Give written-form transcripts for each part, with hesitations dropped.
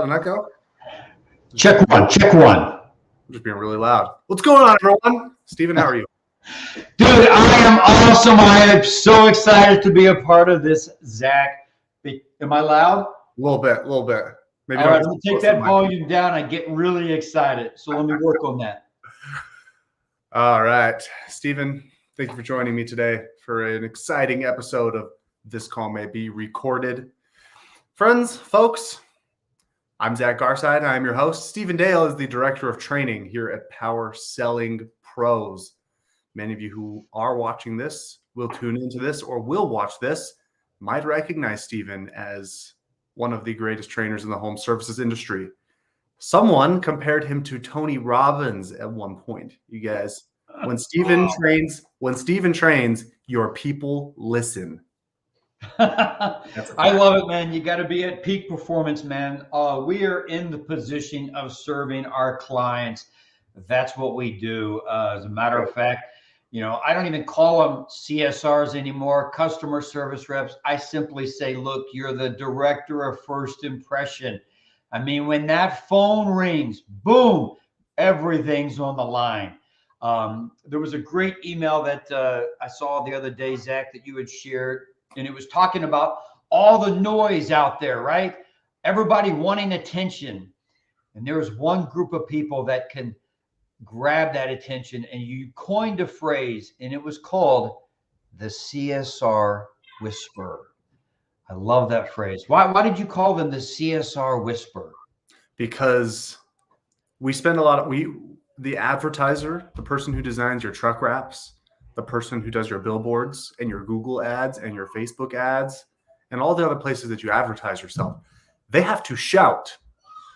that an echo? Check one, check one. I'm just being really loud. What's going on, everyone? Steven, how are you? Dude, I am awesome. I am so excited to be a part of this, Zach. Am I loud? A little bit. Maybe all right, let me take that volume down. I get really excited. So let me work on that. All right. Steven, thank you for joining me today for an exciting episode of This Call May Be Recorded. Friends, folks, I'm Zach Garside. I'm your host. Steven Dale is the Director of Training here at Power Selling Pros. Many of you who are watching this will tune into this or will watch this might recognize Steven as one of the greatest trainers in the home services industry. Someone compared him to Tony Robbins at one point. You guys, when Steven trains, your people listen. I love it, man. You got to be at peak performance, man. We are in the position of serving our clients. That's what we do. As a matter of fact, you know, I don't even call them CSRs anymore, customer service reps. I simply say, look, you're the director of first impression. I mean, when that phone rings, boom, everything's on the line. There was a great email that I saw the other day, Zach, that you had shared, and it was talking about all the noise out there, right? Everybody wanting attention. And there was one group of people that can grab that attention, and you coined a phrase, and it was called the CSR whisperer. I love that phrase. Why did you call them the CSR whisperer? Because we spend a lot of, the advertiser, the person who designs your truck wraps, the person who does your billboards and your Google ads and your Facebook ads and all the other places that you advertise yourself, they have to shout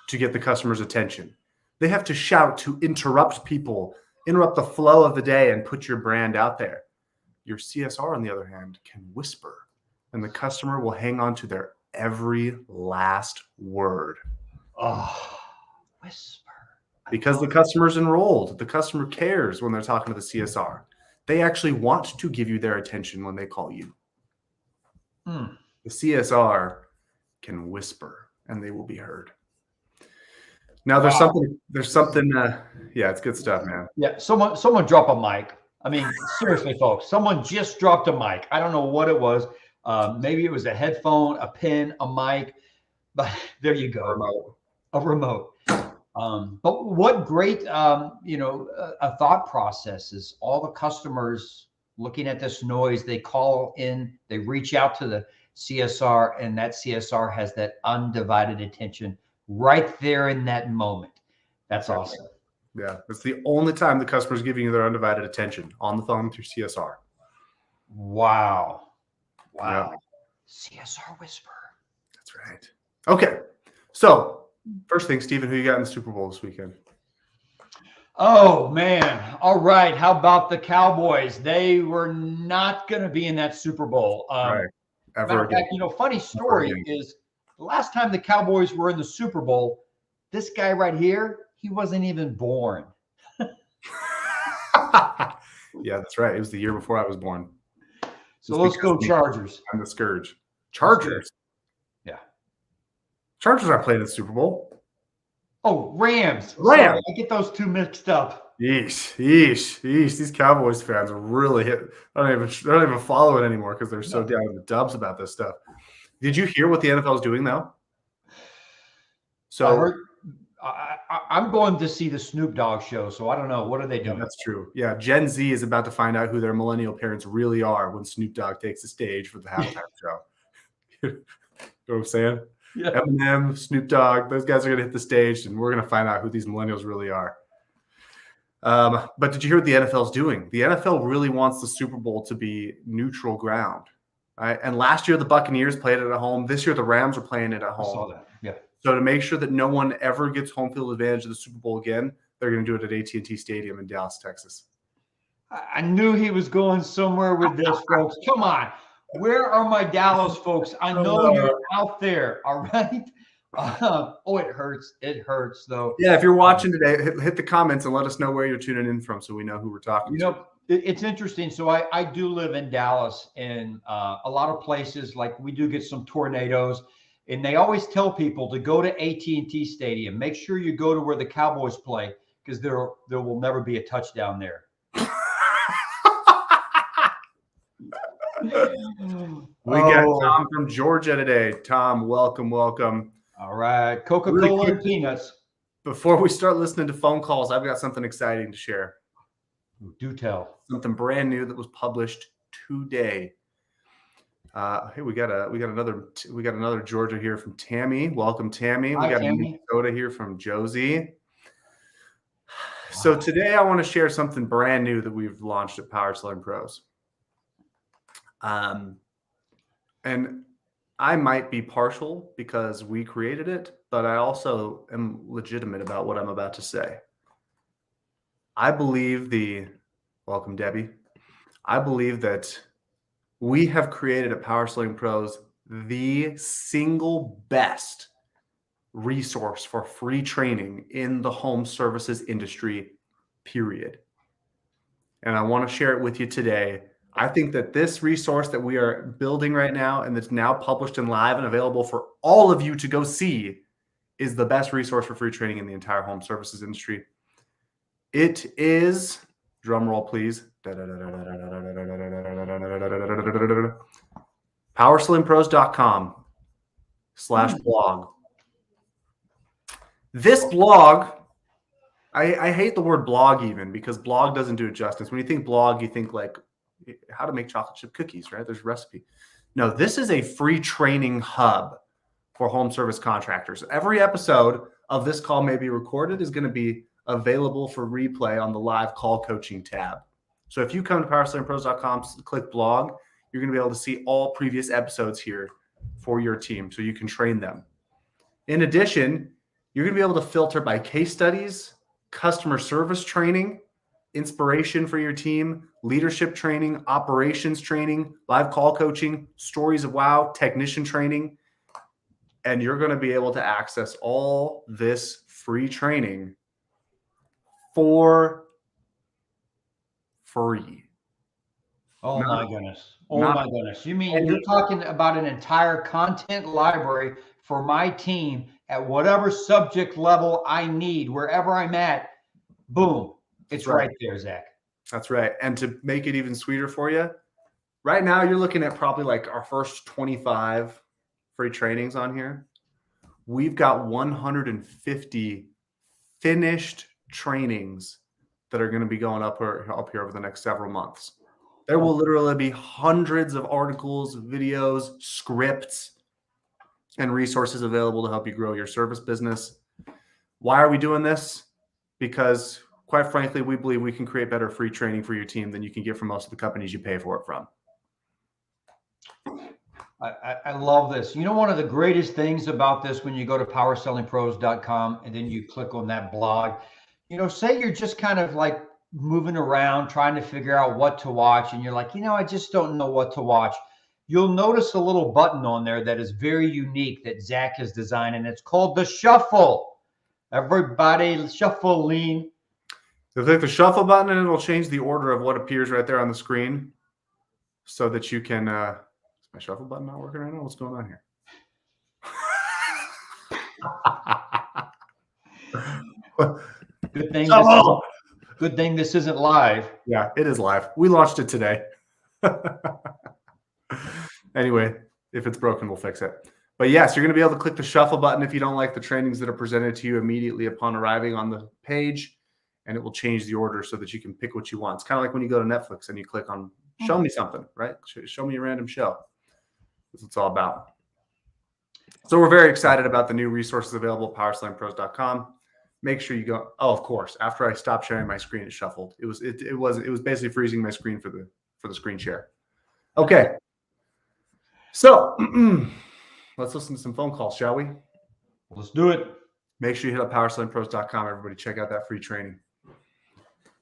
to get the customer's attention. They have to shout to interrupt people, interrupt the flow of the day and put your brand out there. Your CSR, on the other hand, can whisper, and the customer will hang on to their every last word. Oh, whisper. Because the customer's enrolled. The customer cares when they're talking to the CSR. They actually want to give you their attention when they call you. The CSR can whisper, and they will be heard. Now there's something. Yeah, it's good stuff, man. Yeah, someone drop a mic. I mean, seriously, folks, someone just dropped a mic. I don't know what it was. Maybe it was a headphone, a pen, a mic, but there you go. A remote. But what great, a thought process is all the customers looking at this noise, they call in, they reach out to the CSR, and that CSR has that undivided attention right there in that moment. That's awesome. Yeah, it's the only time the customer's giving you their undivided attention, on the phone through CSR. Wow. Yeah. CSR whisper. That's right. Okay, so first thing, Steven, who you got in the Super Bowl this weekend? Oh, man. All right. How about the Cowboys? They were not going to be in that Super Bowl. Right. Matter of fact, funny story is the last time the Cowboys were in the Super Bowl, this guy right here, he wasn't even born. Yeah, that's right. It was the year before I was born. So let's go Chargers. I'm the scourge. Chargers. Yeah. Chargers aren't playing in the Super Bowl. Oh, Rams. Sorry, I get those two mixed up. Yeesh. These Cowboys fans are really hit. I don't even follow it anymore because they're so down in the dumps about this stuff. Did you hear what the NFL is doing though? So I'm going to see the Snoop Dogg show, so I don't know. What are they doing? Yeah, that's true. Yeah, Gen Z is about to find out who their millennial parents really are when Snoop Dogg takes the stage for the halftime show. You know what I'm saying? Yeah. Eminem, Snoop Dogg, those guys are going to hit the stage, and we're going to find out who these millennials really are. But did you hear what the NFL is doing? The NFL really wants the Super Bowl to be neutral ground. Right? And last year, the Buccaneers played it at home. This year, the Rams are playing it at home. I saw that. Yeah. So to make sure that no one ever gets home field advantage of the Super Bowl again, they're going to do it at AT&T Stadium in Dallas, Texas. I knew he was going somewhere with this, folks. Come on. Where are my Dallas folks? I know you're out there, all right? It hurts. It hurts, though. Yeah, if you're watching today, hit the comments and let us know where you're tuning in from so we know who we're talking to. It's interesting. So I do live in Dallas, and a lot of places, like we do get some tornadoes. And they always tell people to go to AT&T Stadium. Make sure you go to where the Cowboys play, because there will never be a touchdown there. We got Tom from Georgia today. Tom, welcome. All right. Coca-Cola and peanuts. Before we start listening to phone calls, I've got something exciting to share. Do tell. Something brand new that was published today. Hey, we got another Georgia here from Tammy. Welcome, Tammy. Hi, we got Tammy. Minnesota here from Josie. So today I want to share something brand new that we've launched at Power Selling Pros. And I might be partial because we created it, but I also am legitimate about what I'm about to say. I believe welcome, Debbie. I believe that we have created at Power Selling Pros the single best resource for free training in the home services industry, period. And I want to share it with you today. I think that this resource that we are building right now and that's now published and live and available for all of you to go see is the best resource for free training in the entire home services industry. It is, drum roll please, powersellingpros.com/blog. This blog, I hate the word blog even, because blog doesn't do it justice. When you think blog, you think like how to make chocolate chip cookies, right? There's a recipe. No, this is a free training hub for home service contractors. Every episode of This Call May Be Recorded is going to be available for replay on the live call coaching tab. So if you come to powersellingpros.com, click blog, you're going to be able to see all previous episodes here for your team so you can train them. In addition, you're going to be able to filter by case studies, customer service training, inspiration for your team, leadership training, operations training, live call coaching, stories of wow, technician training. And you're going to be able to access all this free training for free. Oh my goodness. My goodness. You mean you're talking about an entire content library for my team at whatever subject level I need, wherever I'm at, boom. It's right there, Zach. That's right. And to make it even sweeter for you, right now you're looking at probably like our first 25 free trainings on here. We've got 150 finished trainings that are going to be going up here over the next several months. There will literally be hundreds of articles, videos, scripts, and resources available to help you grow your service business. Why are we doing this? Because quite frankly, we believe we can create better free training for your team than you can get from most of the companies you pay for it from. I love this. You know, one of the greatest things about this, when you go to powersellingpros.com and then you click on that blog, you know, say you're just kind of like moving around trying to figure out what to watch, and you're like, you know, I just don't know what to watch. You'll notice a little button on there that is very unique that Zach has designed, and it's called the Shuffle. Everybody shuffle, lean. So click the shuffle button and it'll change the order of what appears right there on the screen so that you can, is my shuffle button not working right now? What's going on here? Good thing this isn't live. Yeah, it is live. We launched it today. Anyway, if it's broken, we'll fix it. But yes, you're going to be able to click the shuffle button if you don't like the trainings that are presented to you immediately upon arriving on the page, and it will change the order so that you can pick what you want. It's kind of like when you go to Netflix and you click on show me something, right? Show me a random show. That's what it's all about. So we're very excited about the new resources available at powersellingpros.com. Make sure you go. Oh, of course. After I stopped sharing my screen, it shuffled. It was basically freezing my screen for the screen share. Okay. So let's listen to some phone calls, shall we? Let's do it. Make sure you hit up powersellingpros.com. Everybody check out that free training.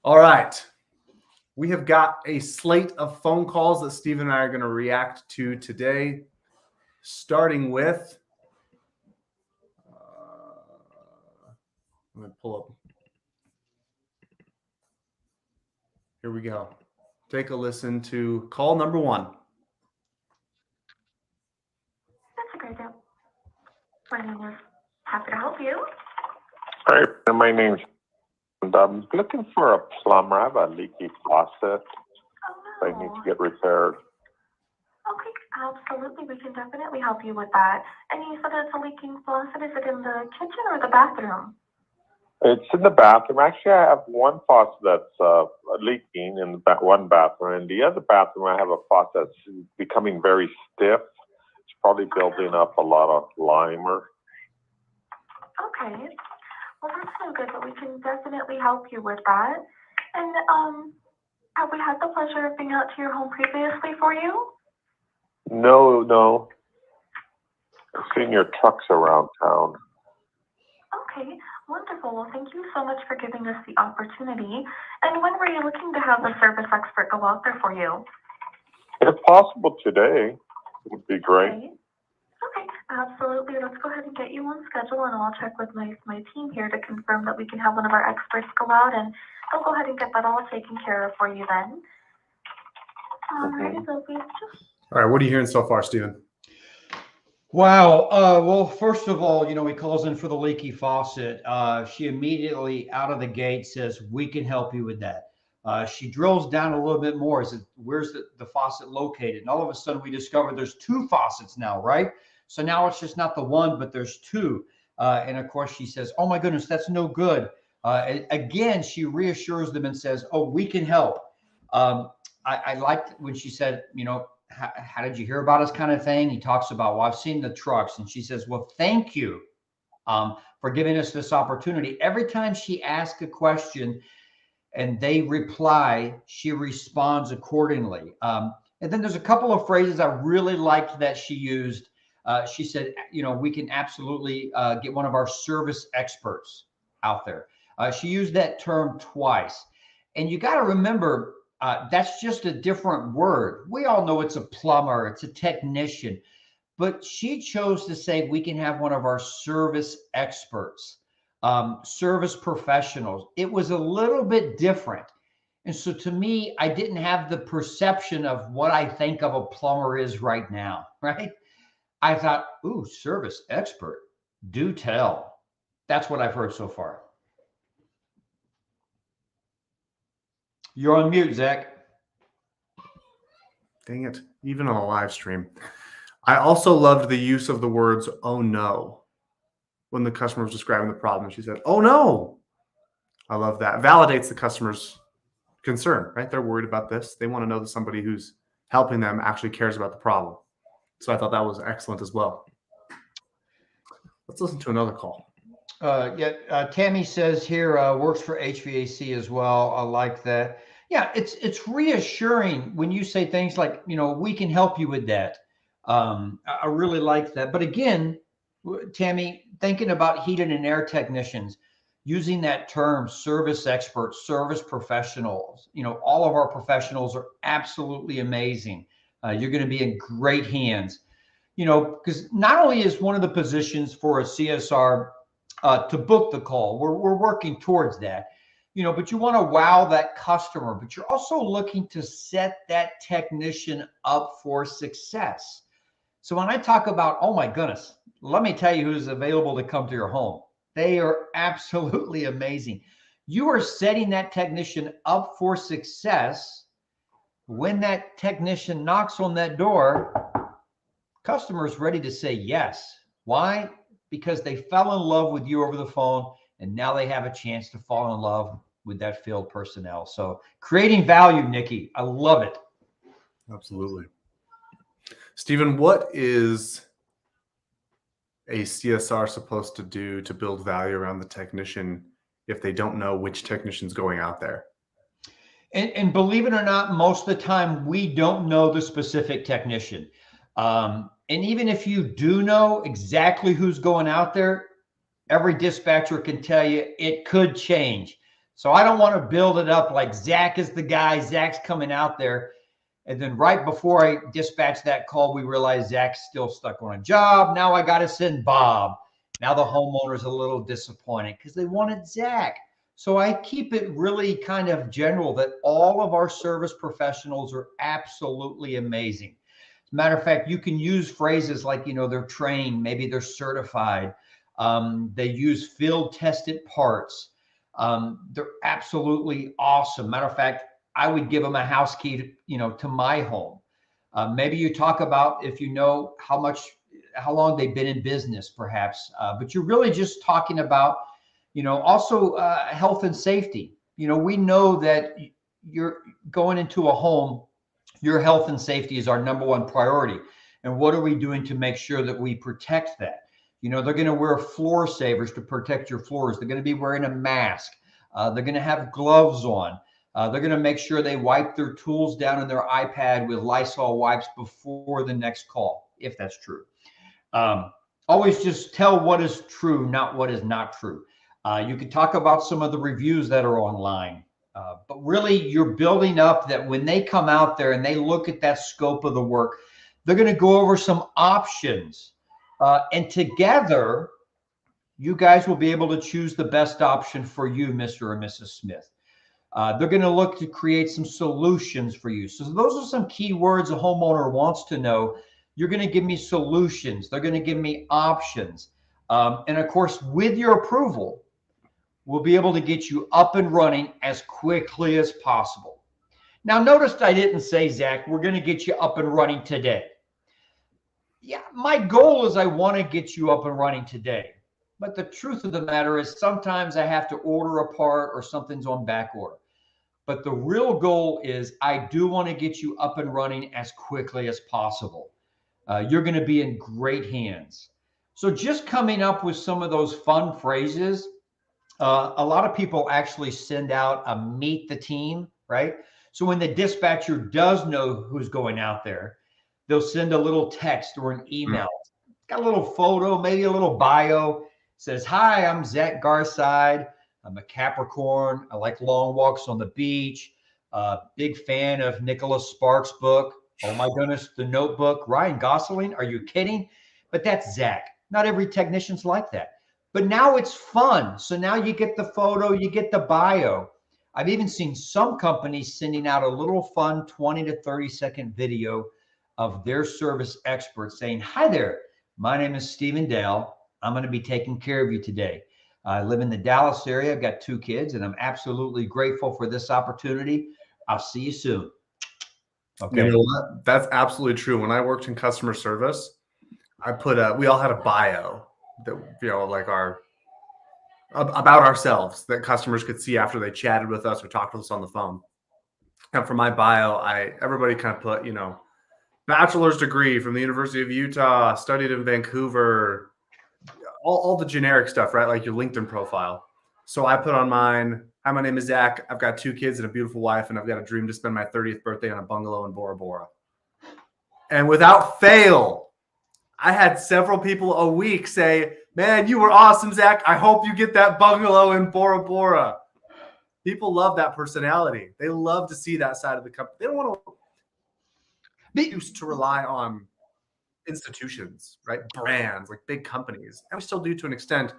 All right. We have got a slate of phone calls that Steve and I are going to react to today, starting with, I'm going to pull up. Here we go. Take a listen to call number one. That's a great deal. afternoon is happy to help you. Hi, my name's and I'm looking for a plumber. I have a leaky faucet Oh, I need no. to get repaired. Okay, absolutely. We can definitely help you with that. And you said it's a leaking faucet. Is it in the kitchen or the bathroom? It's in the bathroom. Actually, I have one faucet that's leaking in one bathroom, and the other bathroom I have a faucet that's becoming very stiff. It's probably building up a lot of limer. Okay. Well, that's no good, but we can definitely help you with that. And have we had the pleasure of being out to your home previously for you? No. I've seen your trucks around town. Okay, wonderful. Well, thank you so much for giving us the opportunity. And when were you looking to have the service expert go out there for you? If possible today, would be great. Okay, absolutely. Let's go ahead and get you on schedule, and I'll check with my team here to confirm that we can have one of our experts go out, and they'll go ahead and get that all taken care of for you then. Alrighty, they'll be just... All right, what are you hearing so far, Stephen? Wow. Well, first of all, he calls in for the leaky faucet. She immediately out of the gate says, we can help you with that. She drills down a little bit more. Says, where's the faucet located? And all of a sudden we discover there's two faucets now, right? So now it's just not the one, but there's two. And of course she says, oh my goodness, that's no good. Again, she reassures them and says, oh, we can help. I liked when she said, how did you hear about us kind of thing? He talks about, well, I've seen the trucks. And she says, well, thank you for giving us this opportunity. Every time she asks a question and they reply, she responds accordingly. And then there's a couple of phrases I really liked that she used. She said, we can absolutely get one of our service experts out there. She used that term twice. And you got to remember, that's just a different word. We all know it's a plumber, it's a technician, but she chose to say we can have one of our service experts, service professionals. It was a little bit different. And so to me, I didn't have the perception of what I think of a plumber is right now, right? I thought, ooh, service expert, do tell. That's what I've heard so far. You're on mute, Zach. Dang it, even on a live stream. I also loved the use of the words, oh no, when the customer was describing the problem. She said, oh no. I love that. Validates the customer's concern, right? They're worried about this. They want to know that somebody who's helping them actually cares about the problem. So I thought that was excellent as well. Let's listen to another call. Tammy says here, works for HVAC as well. I like that. Yeah, it's reassuring when you say things like, we can help you with that. I really like that. But again, Tammy, thinking about heating and air technicians, using that term service experts, service professionals, all of our professionals are absolutely amazing. You're going to be in great hands, because not only is one of the positions for a CSR to book the call. We're working towards that, but you want to wow that customer, but you're also looking to set that technician up for success. So when I talk about, oh my goodness, let me tell you who's available to come to your home. They are absolutely amazing. You are setting that technician up for success. When that technician knocks on that door, customer's ready to say yes. Why? Because they fell in love with you over the phone, and now they have a chance to fall in love with that field personnel. So creating value, Nikki, I love it. Absolutely. Stephen, what is a CSR supposed to do to build value around the technician if they don't know which technician's going out there? And believe it or not, most of the time we don't know the specific technician. And even if you do know exactly who's going out there, every dispatcher can tell you it could change. So I don't want to build it up like Zach is the guy, Zach's coming out there. And then right before I dispatch that call, we realize Zach's still stuck on a job. Now I got to send Bob. Now the homeowner's a little disappointed because they wanted Zach. So I keep it really kind of general that all of our service professionals are absolutely amazing. Matter of fact, you can use phrases like, they're trained, maybe they're certified. They use field tested parts. They're absolutely awesome. Matter of fact, I would give them a house key to my home. Maybe you talk about if you know how long they've been in business, perhaps, but you're really just talking about, also health and safety. We know that you're going into a home, your health and safety is our number one priority. And what are we doing to make sure that we protect that? They're going to wear floor savers to protect your floors. They're going to be wearing a mask. They're going to have gloves on. They're going to make sure they wipe their tools down in their iPad with Lysol wipes before the next call, if that's true. Always just tell what is true, not what is not true. You can talk about some of the reviews that are online, but really you're building up that when they come out there and they look at that scope of the work, they're going to go over some options. And together, you guys will be able to choose the best option for you, Mr. or Mrs. Smith. They're going to look to create some solutions for you. So those are some key words a homeowner wants to know. You're going to give me solutions. They're going to give me options. And of course, with your approval, we'll be able to get you up and running as quickly as possible. Now, notice I didn't say, Zach, we're going to get you up and running today. Yeah, my goal is I want to get you up and running today. But the truth of the matter is sometimes I have to order a part or something's on back order. But the real goal is I do want to get you up and running as quickly as possible. You're going to be in great hands. So just coming up with some of those fun phrases, a lot of people actually send out a meet the team, right? So when the dispatcher does know who's going out there, they'll send a little text or an email. It's got a little photo, maybe a little bio. It says, hi, I'm Zach Garside. I'm a Capricorn. I like long walks on the beach. Big fan of Nicholas Sparks' book. Oh my goodness, The Notebook. Ryan Gosling, are you kidding? But that's Zach. Not every technician's like that. But now it's fun. So now you get the photo, you get the bio. I've even seen some companies sending out a little fun 20 to 30-second video of their service experts saying, hi there, my name is Stephen Dale. I'm going to be taking care of you today. I live in the Dallas area. I've got 2 kids, and I'm absolutely grateful for this opportunity. I'll see you soon. Okay. You know what? That's absolutely true. When I worked in customer service, we all had a bio that, like about ourselves that customers could see after they chatted with us or talked with us on the phone. And for my bio, everybody kind of put, bachelor's degree from the University of Utah, studied in Vancouver, all the generic stuff, right? Like your LinkedIn profile. So I put on mine, hi, my name is Zach. I've got 2 kids and a beautiful wife, and I've got a dream to spend my 30th birthday on a bungalow in Bora Bora. And without fail, I had several people a week say, man, you were awesome, Zach. I hope you get that bungalow in Bora Bora. People love that personality. They love to see that side of the company. They don't want to be used to rely on institutions, right? Brands, like big companies. And we still do to an extent,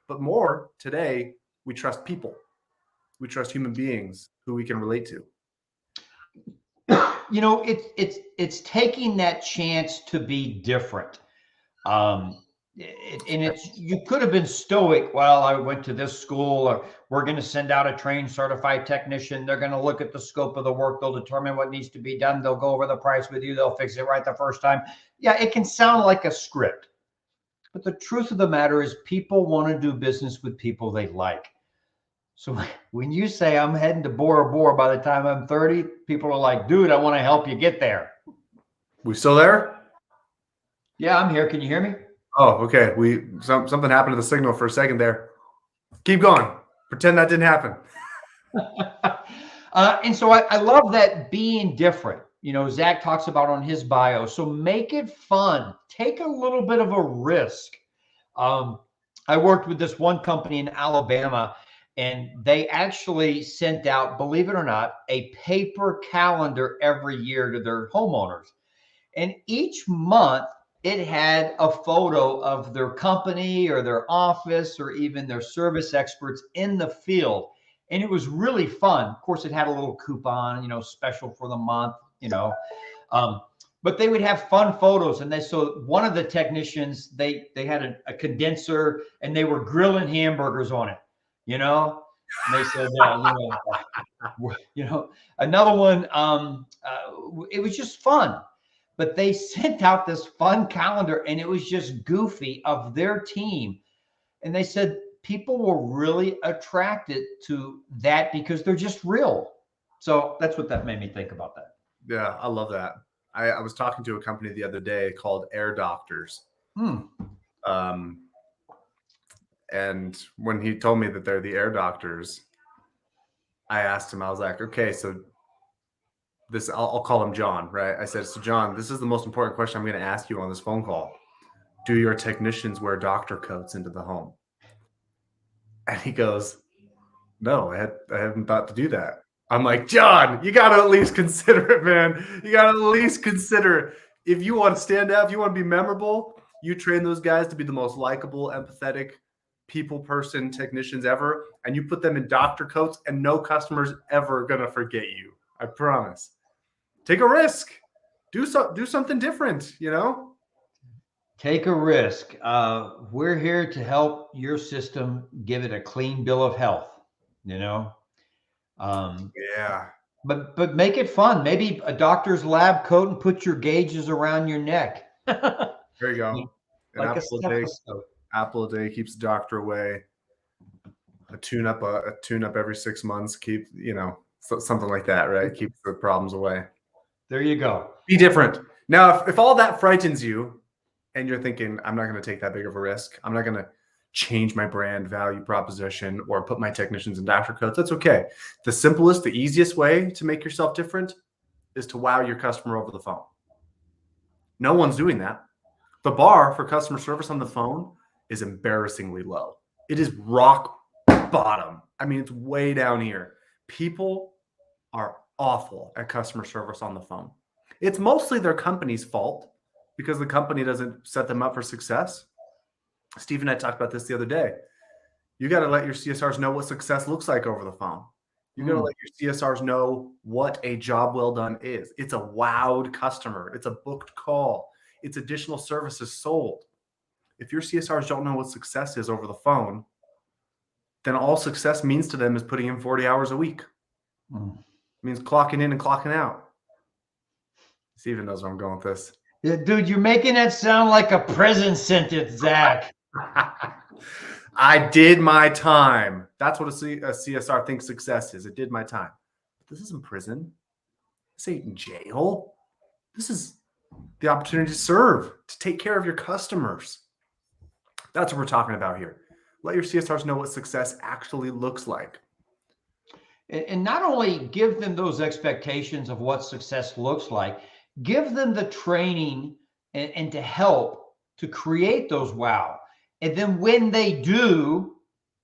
but more today, we trust people. We trust human beings who we can relate to. It's taking that chance to be different. You could have been stoic. Well, I went to this school, or we're going to send out a trained certified technician. They're going to look at the scope of the work. They'll determine what needs to be done. They'll go over the price with you. They'll fix it right the first time. Yeah, it can sound like a script, but the truth of the matter is people want to do business with people they like. So when you say I'm heading to Bora Bora by the time I'm 30, people are like, dude, I want to help you get there. We still there? Yeah, I'm here. Can you hear me? Oh, okay. Something happened to the signal for a second there. Keep going. Pretend that didn't happen. And so I love that being different. Zach talks about on his bio. So make it fun. Take a little bit of a risk. I worked with this one company in Alabama, and they actually sent out, believe it or not, a paper calendar every year to their homeowners. And each month, it had a photo of their company or their office or even their service experts in the field. And it was really fun. Of course, it had a little coupon, special for the month, but they would have fun photos. And so one of the technicians, they had a condenser and they were grilling hamburgers on it, you know. And they said, another one, it was just fun. But they sent out this fun calendar and it was just goofy of their team. And they said people were really attracted to that because they're just real. So that's what that made me think about that. Yeah, I love that. I was talking to a company the other day called Air Doctors. And when he told me that they're the Air Doctors, I asked him, I was like, okay, so this, I'll call him John, right? I said, so John, this is the most important question I'm going to ask you on this phone call. Do your technicians wear doctor coats into the home? And he goes, no, I haven't thought to do that. I'm like, John, you got to at least consider it, man. You got to at least consider it. If you want to stand out, if you want to be memorable, you train those guys to be the most likable, empathetic people person technicians ever, and you put them in doctor coats, and no customer's ever going to forget you. I promise. Take a risk. Do something different, you know? Take a risk. We're here to help your system give it a clean bill of health, you know? Yeah. But make it fun. Maybe a doctor's lab coat and put your gauges around your neck. There you go. Like a stethoscope. Apple a day keeps the doctor away. A tune up every 6 months. Keep, something like that, right? Keeps the problems away. There you go. Be different. Now, if all that frightens you and you're thinking, I'm not going to take that big of a risk, I'm not going to change my brand value proposition or put my technicians in doctor coats, that's okay. The simplest, the easiest way to make yourself different is to wow your customer over the phone. No one's doing that. The bar for customer service on the phone is embarrassingly low. It is rock bottom. I mean, it's way down here. People are awful at customer service on the phone. It's mostly their company's fault because the company doesn't set them up for success. Steve and I talked about this the other day. You got to let your CSRs know what success looks like over the phone. You got to let your CSRs know what a job well done is. It's a wowed customer. It's a booked call. It's additional services sold. If your CSRs don't know what success is over the phone, then all success means to them is putting in 40 hours a week. It means clocking in and clocking out. Steven knows where I'm going with this. Yeah, dude, you're making that sound like a prison sentence, Zach. I did my time. That's what a CSR thinks success is. It did my time. But this isn't prison. This ain't in jail. This is the opportunity to serve, to take care of your customers. That's what we're talking about here. Let your CSRs know what success actually looks like. And not only give them those expectations of what success looks like, give them the training and to help to create those wow. And then when they do,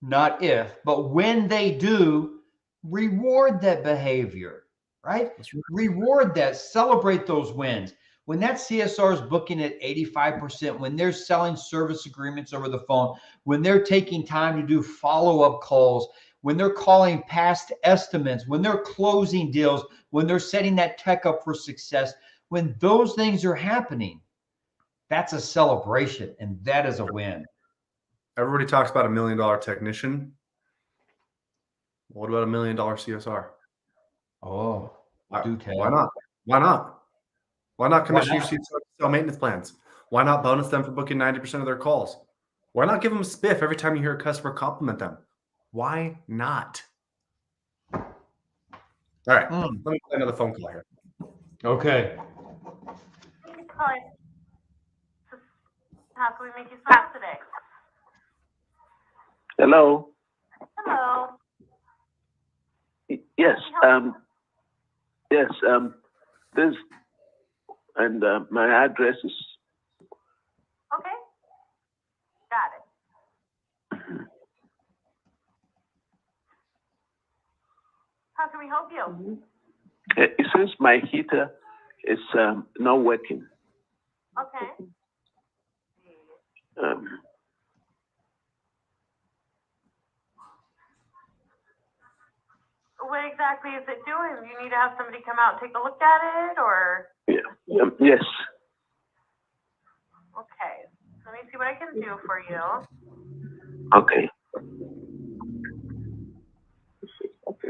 not if, but when they do, reward that behavior, right? Reward that, celebrate those wins. When that CSR is booking at 85%, when they're selling service agreements over the phone, when they're taking time to do follow-up calls, when they're calling past estimates, when they're closing deals, when they're setting that tech up for success, when those things are happening, that's a celebration and that is a win. Everybody talks about $1 million technician. What about $1 million CSR? Oh, do tell. Why not? Why not? Why not commission your CSR to sell maintenance plans? Why not bonus them for booking 90% of their calls? Why not give them a spiff every time you hear a customer compliment them? Why not? All right, let me play another phone call here. Okay. How can we make you smile today? Hello. Hello. Yes. Yes. This and my address is. Okay. Got it. How can we help you? It says my heater is not working. Okay. what exactly is it doing? Do you need to have somebody come out and take a look at it, or? Yes. Okay, let me see what I can do for you. Okay. Okay.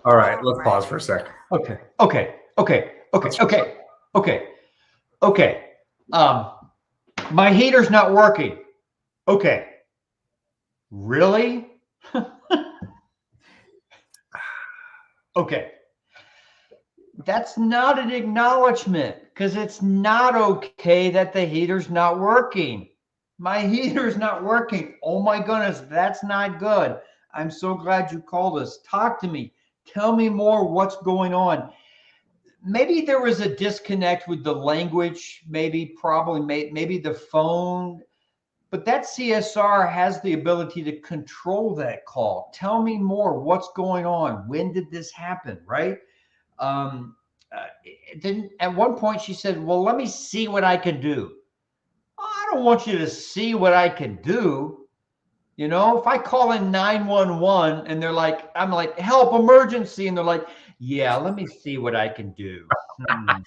All right, let's pause for a second. Okay. My heater's not working. Okay. Really? Okay. That's not an acknowledgement, because it's not okay that the heater's not working. My heater's not working. Oh my goodness, that's not good. I'm so glad you called us. Talk to me. Tell me more what's going on. Maybe there was a disconnect with the language, maybe the phone, but that CSR has the ability to control that call. Tell me more. What's going on? When did this happen? Right? Then at one point she said, well, let me see what I can do. I don't want you to see what I can do. You know, if I call in 911 and they're like, I'm like, help, emergency. And they're like, yeah, let me see what I can do. How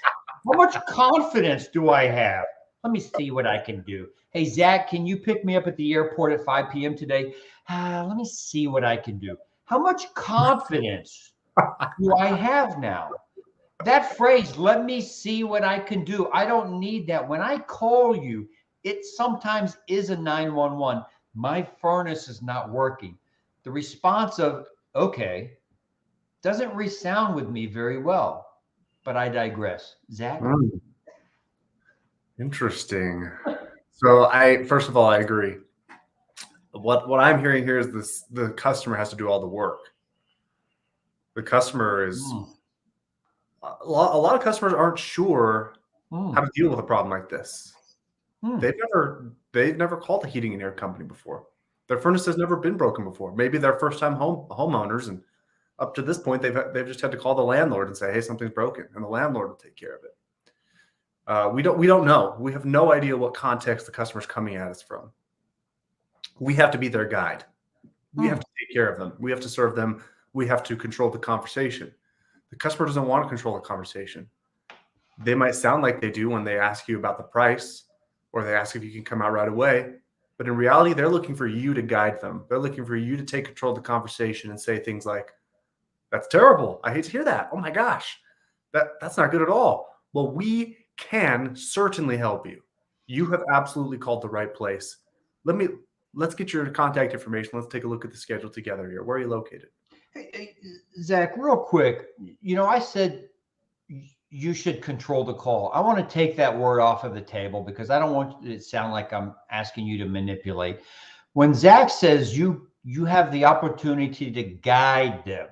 much confidence do I have? Let me see what I can do. Hey, Zach, can you pick me up at the airport at 5 p.m. today? Let me see what I can do. How much confidence do I have now? That phrase, let me see what I can do. I don't need that. When I call you, it sometimes is a 911. My furnace is not working. The response of, okay, doesn't resound with me very well, but I digress. Zach? Interesting. So first of all, I agree. What I'm hearing here is this: the customer has to do all the work. The customer is a lot of customers aren't sure how to deal with a problem like this. They've never called a heating and air company before. Their furnace has never been broken before. Maybe they're first time homeowners, and up to this point they've just had to call the landlord and say, hey, something's broken, and the landlord will take care of it. We don't know. We have no idea what context the customer's coming at us from. We have to be their guide. We have to take care of them. We have to serve them. We have to control the conversation. The customer doesn't want to control the conversation. They might sound like they do when they ask you about the price, or they ask if you can come out right away. But in reality, they're looking for you to guide them. They're looking for you to take control of the conversation and say things like, that's terrible. I hate to hear that. Oh my gosh, that's not good at all. Well, we can certainly help you. You have absolutely called the right place. Let's get your contact information. Let's take a look at the schedule together here. Where are you located? Hey, Zach, real quick, I said you should control the call. I want to take that word off of the table because I don't want it to sound like I'm asking you to manipulate. When Zach says you have the opportunity to guide them,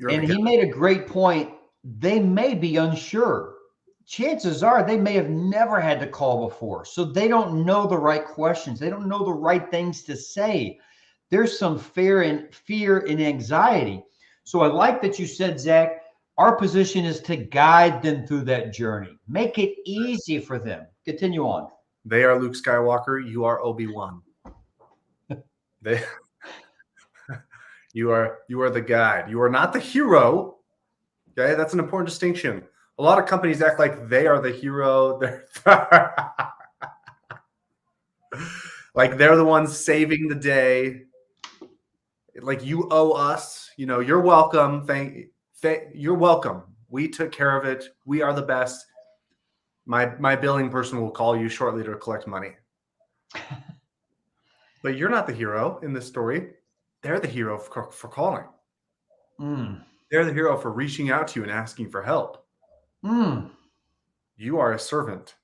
and he made a great point, they may be unsure. Chances are they may have never had to call before, so they don't know the right questions. They don't know the right things to say. There's some fear and anxiety. So I like that you said, Zach, our position is to guide them through that journey. Make it easy for them. Continue on. They are Luke Skywalker. You are Obi-Wan. You are the guide. You are not the hero. Okay, that's an important distinction. A lot of companies act like they are the hero. Like they're the ones saving the day. Like you owe us. You're welcome. You're welcome. We took care of it. We are the best. My billing person will call you shortly to collect money. But you're not the hero in this story. They're the hero for calling. They're the hero for reaching out to you and asking for help. You are a servant.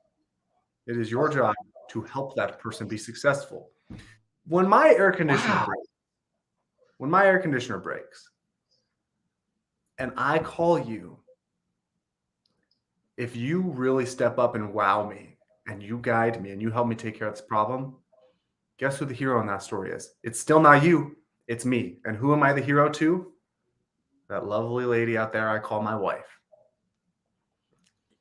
It is your job to help that person be successful. When my air conditioner breaks, and I call you, if you really step up and wow me, and you guide me, and you help me take care of this problem, guess who the hero in that story is? It's still not you. It's me. And who am I the hero to? that lovely lady out there I call my wife.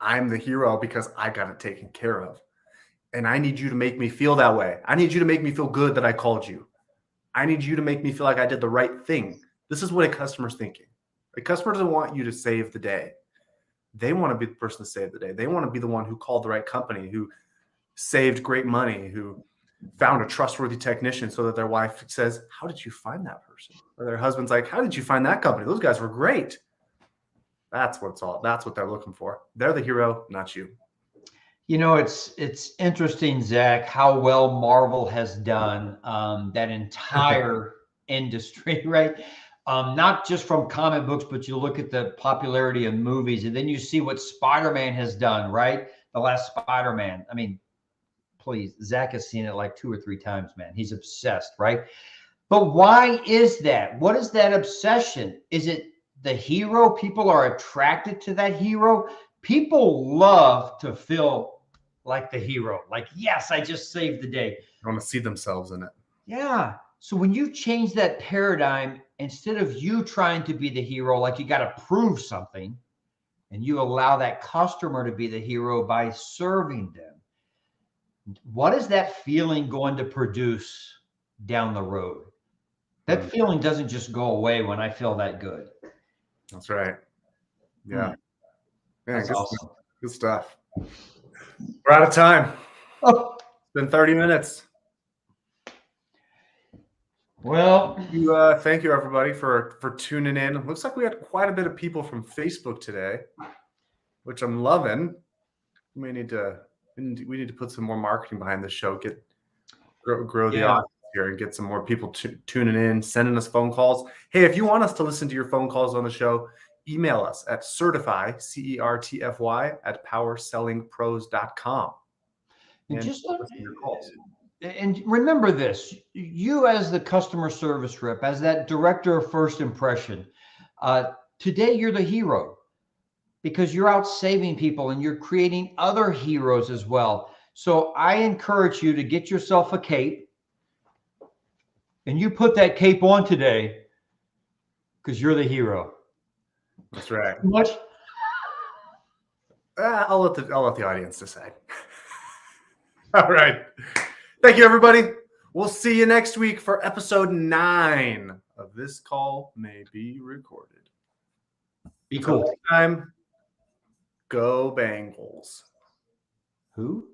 I'm the hero because I got it taken care of. And I need you to make me feel that way. I need you to make me feel good that I called you. I need you to make me feel like I did the right thing. This is what a customer's thinking. A customer doesn't want you to save the day. They want to be the person to save the day. They want to be the one who called the right company, who saved great money, who found a trustworthy technician so that their wife says, how did you find that person? Or their husband's like, how did you find that company? Those guys were great. That's what they're looking for. They're the hero, not you. You know, it's interesting, Zach, how well Marvel has done that entire industry, right? Not just from comic books, but you look at the popularity of movies, and then you see what Spider-Man has done, right? The last Spider-Man. I mean, please, Zach has seen it like 2 or 3 times, man. He's obsessed, right? But why is that? What is that obsession? Is it the hero? People are attracted to that hero. People love to feel like the hero. Like, yes, I just saved the day. They want to see themselves in it. Yeah. So when you change that paradigm, instead of you trying to be the hero, like you got to prove something, and you allow that customer to be the hero by serving them, what is that feeling going to produce down the road? That feeling doesn't just go away when I feel that good. That's right. Yeah. Man, That's awesome. Good stuff. We're out of time. Oh, It's been 30 minutes. well, Thank you everybody for tuning in. Looks like we had quite a bit of people from Facebook today, which I'm loving. We need to put some more marketing behind the show, grow the audience here, and get some more people tuning in, sending us phone calls. Hey, if you want us to listen to your phone calls on the show, email us at certify, CERTFY, at powersellingpros.com. and just listen to your calls. And remember this, you as the customer service rep, as that director of first impression, today you're the hero because you're out saving people and you're creating other heroes as well. So I encourage you to get yourself a cape, and you put that cape on today because you're the hero. That's right. Much. I'll let the audience decide. All right. Thank you, everybody. We'll see you next week for episode 9 of This Call May Be Recorded. Be cool. Until next time, go Bengals. Who?